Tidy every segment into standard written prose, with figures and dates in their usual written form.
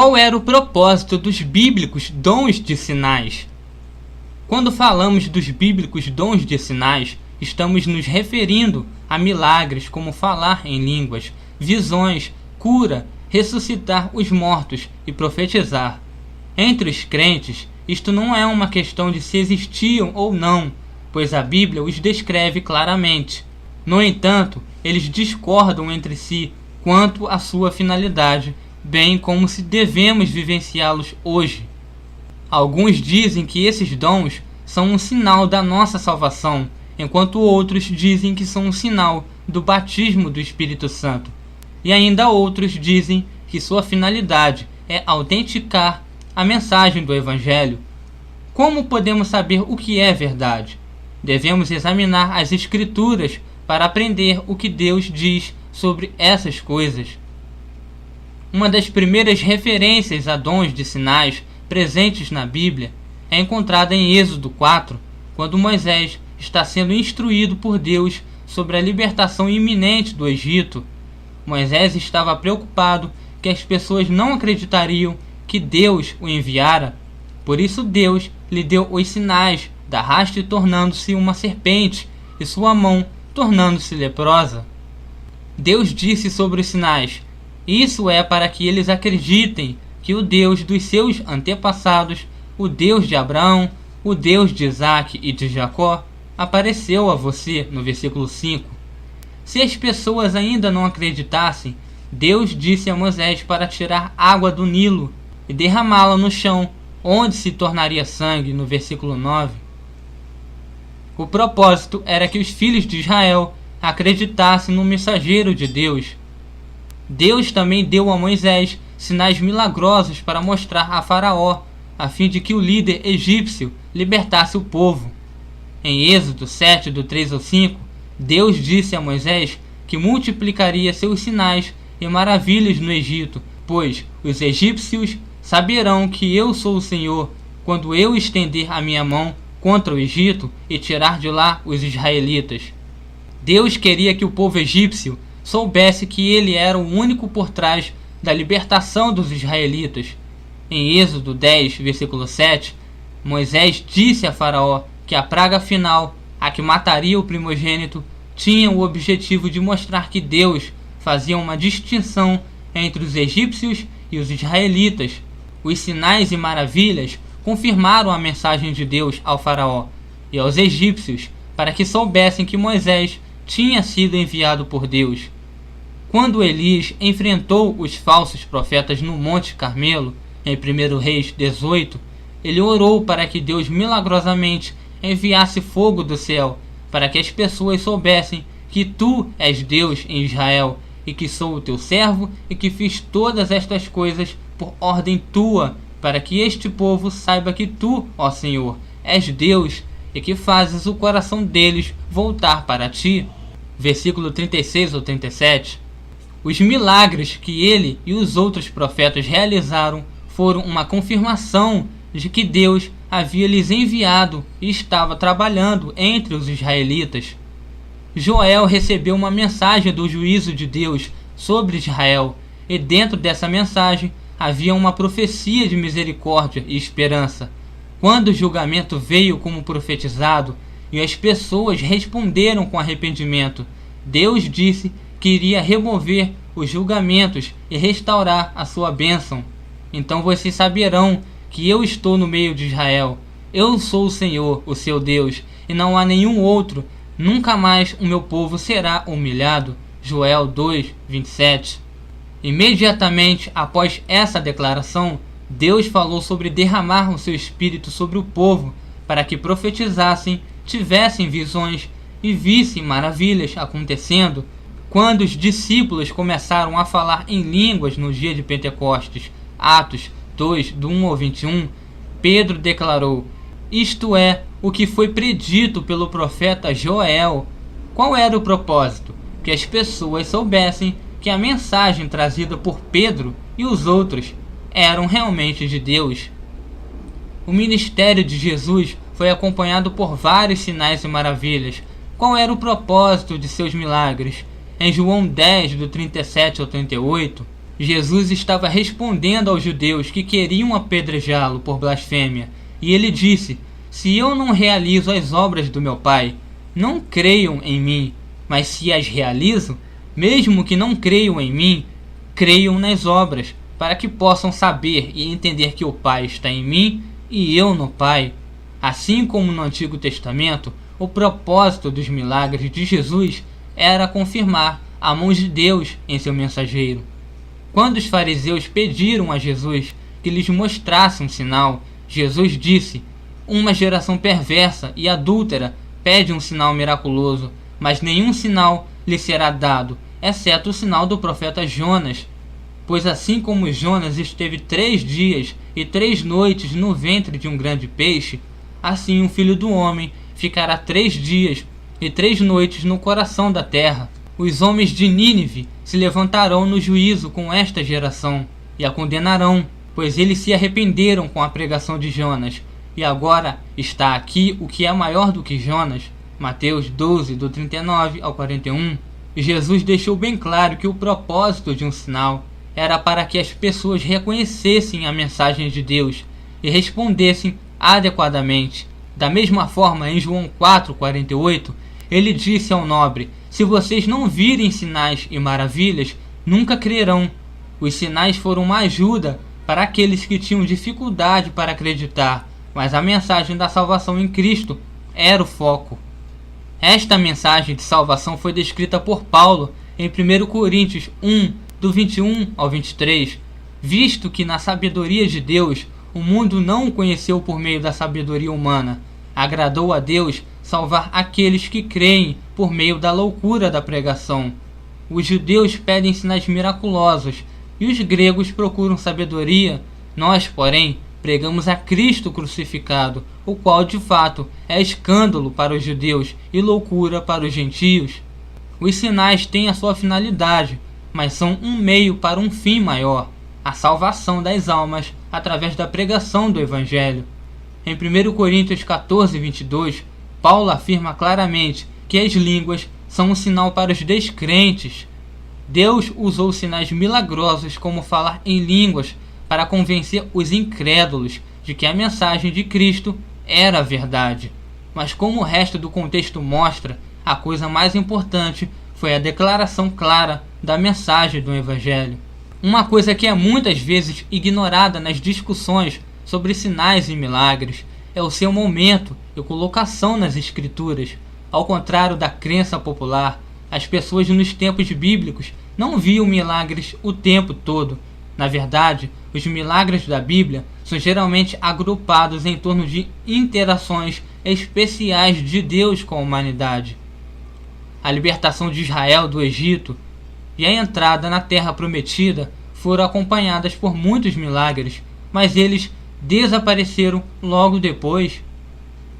Qual era o propósito dos bíblicos dons de sinais? Quando falamos dos bíblicos dons de sinais, estamos nos referindo a milagres como falar em línguas, visões, cura, ressuscitar os mortos e profetizar. Entre os crentes, isto não é uma questão de se existiam ou não, pois a Bíblia os descreve claramente. No entanto, eles discordam entre si quanto à sua finalidade, bem como se devemos vivenciá-los hoje. Alguns dizem que esses dons são um sinal da nossa salvação, enquanto outros dizem que são um sinal do batismo do Espírito Santo. E ainda outros dizem que sua finalidade é autenticar a mensagem do Evangelho. Como podemos saber o que é verdade? Devemos examinar as Escrituras para aprender o que Deus diz sobre essas coisas. Uma das primeiras referências a dons de sinais presentes na Bíblia é encontrada em Êxodo 4, quando Moisés está sendo instruído por Deus sobre a libertação iminente do Egito. Moisés estava preocupado que as pessoas não acreditariam que Deus o enviara. Por isso Deus lhe deu os sinais da haste tornando-se uma serpente e sua mão tornando-se leprosa. Deus disse sobre os sinais: isso é para que eles acreditem que o Deus dos seus antepassados, o Deus de Abraão, o Deus de Isaque e de Jacó, apareceu a você, no versículo 5. Se as pessoas ainda não acreditassem, Deus disse a Moisés para tirar água do Nilo e derramá-la no chão, onde se tornaria sangue, no versículo 9. O propósito era que os filhos de Israel acreditassem no mensageiro de Deus. Deus também deu a Moisés sinais milagrosos para mostrar a Faraó, a fim de que o líder egípcio libertasse o povo. Em Êxodo 7, do 3 ao 5, Deus disse a Moisés que multiplicaria seus sinais e maravilhas no Egito, pois os egípcios saberão que eu sou o Senhor, quando eu estender a minha mão contra o Egito e tirar de lá os israelitas. Deus queria que o povo egípcio soubesse que ele era o único por trás da libertação dos israelitas. Em Êxodo 10, versículo 7, Moisés disse a Faraó que a praga final, a que mataria o primogênito, tinha o objetivo de mostrar que Deus fazia uma distinção entre os egípcios e os israelitas. Os sinais e maravilhas confirmaram a mensagem de Deus ao Faraó e aos egípcios para que soubessem que Moisés tinha sido enviado por Deus. Quando Elias enfrentou os falsos profetas no Monte Carmelo, em 1 Reis 18, ele orou para que Deus milagrosamente enviasse fogo do céu, para que as pessoas soubessem que tu és Deus em Israel, e que sou o teu servo, e que fiz todas estas coisas por ordem tua, para que este povo saiba que tu, ó Senhor, és Deus, e que fazes o coração deles voltar para ti. Versículo 36 ou 37. Os milagres que ele e os outros profetas realizaram foram uma confirmação de que Deus havia lhes enviado e estava trabalhando entre os israelitas. Joel recebeu uma mensagem do juízo de Deus sobre Israel, e dentro dessa mensagem havia uma profecia de misericórdia e esperança. Quando o julgamento veio como profetizado e as pessoas responderam com arrependimento, Deus disse que iria remover os julgamentos e restaurar a sua bênção. Então vocês saberão que eu estou no meio de Israel. Eu sou o Senhor, o seu Deus, e não há nenhum outro. Nunca mais o meu povo será humilhado. Joel 2, 27. Imediatamente após essa declaração, Deus falou sobre derramar o seu espírito sobre o povo, para que profetizassem, tivessem visões e vissem maravilhas acontecendo. Quando os discípulos começaram a falar em línguas no dia de Pentecostes, Atos 2, do 1 ao 21, Pedro declarou: isto é o que foi predito pelo profeta Joel. Qual era o propósito? Que as pessoas soubessem que a mensagem trazida por Pedro e os outros eram realmente de Deus. O ministério de Jesus foi acompanhado por vários sinais e maravilhas. Qual era o propósito de seus milagres? Em João 10, do 37 ao 38, Jesus estava respondendo aos judeus que queriam apedrejá-lo por blasfêmia, e ele disse: se eu não realizo as obras do meu Pai, não creiam em mim, mas se as realizo, mesmo que não creiam em mim, creiam nas obras, para que possam saber e entender que o Pai está em mim e eu no Pai. Assim como no Antigo Testamento, o propósito dos milagres de Jesus era confirmar a mão de Deus em seu mensageiro. Quando os fariseus pediram a Jesus que lhes mostrasse um sinal, Jesus disse: uma geração perversa e adúltera pede um sinal miraculoso, mas nenhum sinal lhe será dado, exceto o sinal do profeta Jonas. Pois assim como Jonas esteve 3 dias e 3 noites no ventre de um grande peixe, assim o Filho do Homem ficará 3 dias e 3 noites no coração da terra. Os homens de Nínive se levantarão no juízo com esta geração e a condenarão, pois eles se arrependeram com a pregação de Jonas. E agora está aqui o que é maior do que Jonas. Mateus 12, do 39 ao 41. Jesus deixou bem claro que o propósito de um sinal era para que as pessoas reconhecessem a mensagem de Deus e respondessem adequadamente. Da mesma forma, em João 4:48, ele disse ao nobre: se vocês não virem sinais e maravilhas, nunca crerão. Os sinais foram uma ajuda para aqueles que tinham dificuldade para acreditar, mas a mensagem da salvação em Cristo era o foco. Esta mensagem de salvação foi descrita por Paulo em 1 Coríntios 1, do 21 ao 23, visto que na sabedoria de Deus o mundo não o conheceu por meio da sabedoria humana, agradou a Deus salvar aqueles que creem por meio da loucura da pregação. Os judeus pedem sinais miraculosos e os gregos procuram sabedoria. Nós, porém, pregamos a Cristo crucificado, o qual de fato é escândalo para os judeus e loucura para os gentios. Os sinais têm a sua finalidade, mas são um meio para um fim maior, a salvação das almas através da pregação do Evangelho. Em 1 Coríntios 14:22, Paulo afirma claramente que as línguas são um sinal para os descrentes. Deus usou sinais milagrosos como falar em línguas para convencer os incrédulos de que a mensagem de Cristo era a verdade. Mas como o resto do contexto mostra, a coisa mais importante foi a declaração clara da mensagem do Evangelho. Uma coisa que é muitas vezes ignorada nas discussões sobre sinais e milagres é o seu momento e colocação nas Escrituras. Ao contrário da crença popular, as pessoas nos tempos bíblicos não viam milagres o tempo todo. Na verdade, os milagres da Bíblia são geralmente agrupados em torno de interações especiais de Deus com a humanidade. A libertação de Israel do Egito e a entrada na Terra Prometida foram acompanhadas por muitos milagres, mas eles desapareceram logo depois.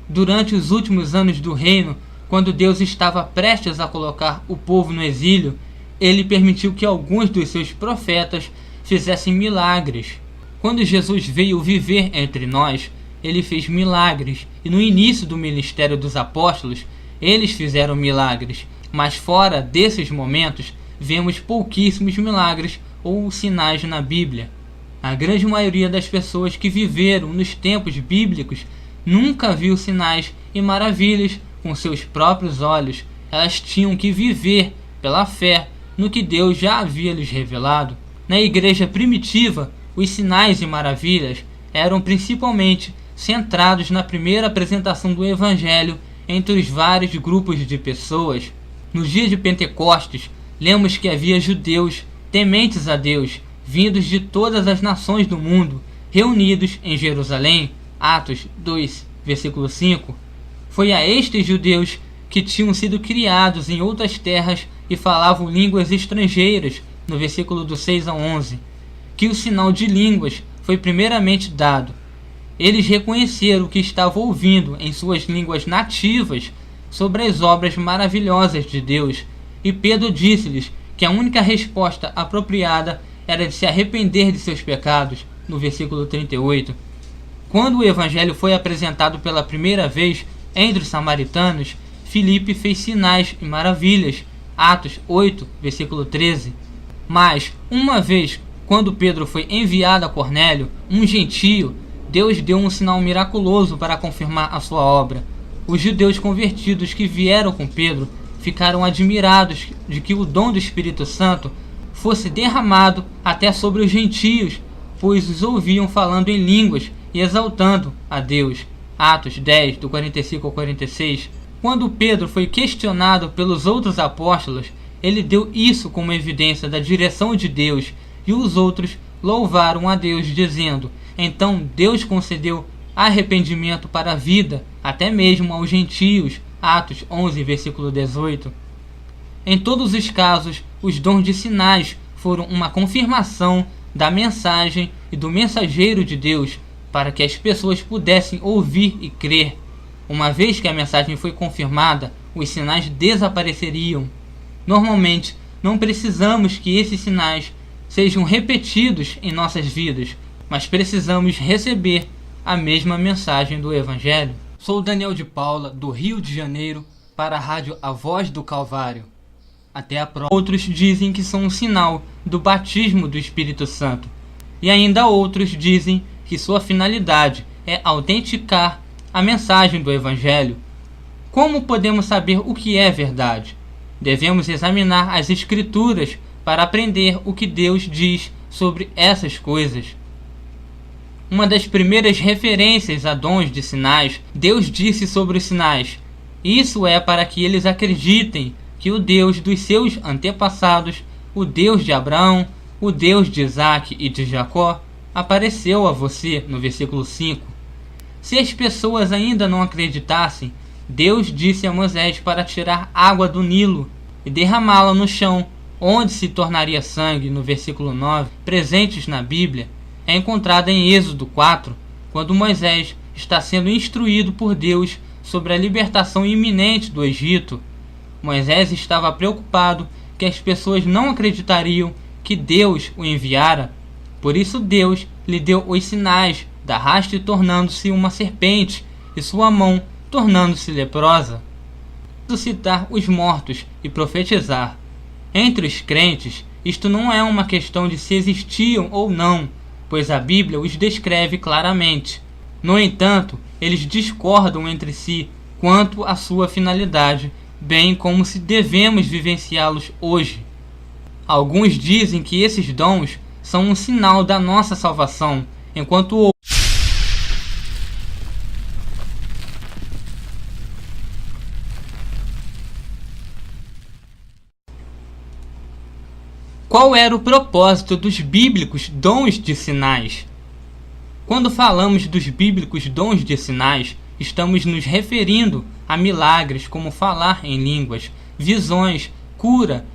Durante os últimos anos do reino, quando Deus estava prestes a colocar o povo no exílio, ele permitiu que alguns dos seus profetas fizessem milagres. Quando Jesus veio viver entre nós, ele fez milagres, e no início do ministério dos apóstolos, eles fizeram milagres, mas fora desses momentos, vemos pouquíssimos milagres ou sinais na Bíblia. A grande maioria das pessoas que viveram nos tempos bíblicos nunca viu sinais e maravilhas com seus próprios olhos. Elas tinham que viver pela fé no que Deus já havia lhes revelado. Na igreja primitiva, os sinais e maravilhas eram principalmente centrados na primeira apresentação do Evangelho entre os vários grupos de pessoas. No dia de Pentecostes, lemos que havia judeus tementes a Deus, vindos de todas as nações do mundo, reunidos em Jerusalém. Atos 2, versículo 5. Foi a estes judeus que tinham sido criados em outras terras e falavam línguas estrangeiras, no versículo do 6 ao 11, que o sinal de línguas foi primeiramente dado. Eles reconheceram o que estavam ouvindo em suas línguas nativas sobre as obras maravilhosas de Deus, e Pedro disse-lhes que a única resposta apropriada era de se arrepender de seus pecados, no versículo 38. Quando o Evangelho foi apresentado pela primeira vez entre os samaritanos, Filipe fez sinais e maravilhas, Atos 8, versículo 13. Mas, uma vez Quando Pedro foi enviado a Cornélio, um gentio, Deus deu um sinal miraculoso para confirmar a sua obra. Os judeus convertidos que vieram com Pedro ficaram admirados de que o dom do Espírito Santo fosse derramado até sobre os gentios, pois os ouviam falando em línguas e exaltando a Deus. Atos 10, do 45 ao 46. Quando Pedro foi questionado pelos outros apóstolos, ele deu isso como evidência da direção de Deus, e os outros louvaram a Deus, dizendo: então Deus concedeu arrependimento para a vida, até mesmo aos gentios. Atos 11, versículo 18. Em todos os casos, os dons de sinais foram uma confirmação da mensagem e do mensageiro de Deus, para que as pessoas pudessem ouvir e crer. Uma vez que a mensagem foi confirmada, os sinais desapareceriam. Normalmente, não precisamos que esses sinais sejam repetidos em nossas vidas, mas precisamos receber a mesma mensagem do Evangelho. Sou Daniel de Paula, do Rio de Janeiro, para a rádio A Voz do Calvário. Até a próxima. Outros dizem que são um sinal do batismo do Espírito Santo, e ainda outros dizem que sua finalidade é autenticar a mensagem do Evangelho. Como podemos saber o que é verdade? Devemos examinar as Escrituras para aprender o que Deus diz sobre essas coisas. Uma das primeiras referências a dons de sinais, Deus disse sobre os sinais: isso é para que eles acreditem que o Deus dos seus antepassados, o Deus de Abraão, o Deus de Isaac e de Jacó, apareceu a você, no versículo 5. Se as pessoas ainda não acreditassem, Deus disse a Moisés para tirar água do Nilo e derramá-la no chão, onde se tornaria sangue, no versículo 9, presentes na Bíblia, é encontrada em Êxodo 4, quando Moisés está sendo instruído por Deus sobre a libertação iminente do Egito. Moisés estava preocupado que as pessoas não acreditariam que Deus o enviara. Por isso Deus lhe deu os sinais da haste tornando-se uma serpente e sua mão tornando-se leprosa. Ressuscitar os mortos e profetizar. Entre os crentes, isto não é uma questão de se existiam ou não, pois a Bíblia os descreve claramente. No entanto, eles discordam entre si quanto à sua finalidade, bem como se devemos vivenciá-los hoje. Alguns dizem que esses dons são um sinal da nossa salvação, enquanto outros. Qual era o propósito dos bíblicos dons de sinais? Quando falamos dos bíblicos dons de sinais, estamos nos referindo a milagres como falar em línguas, visões, cura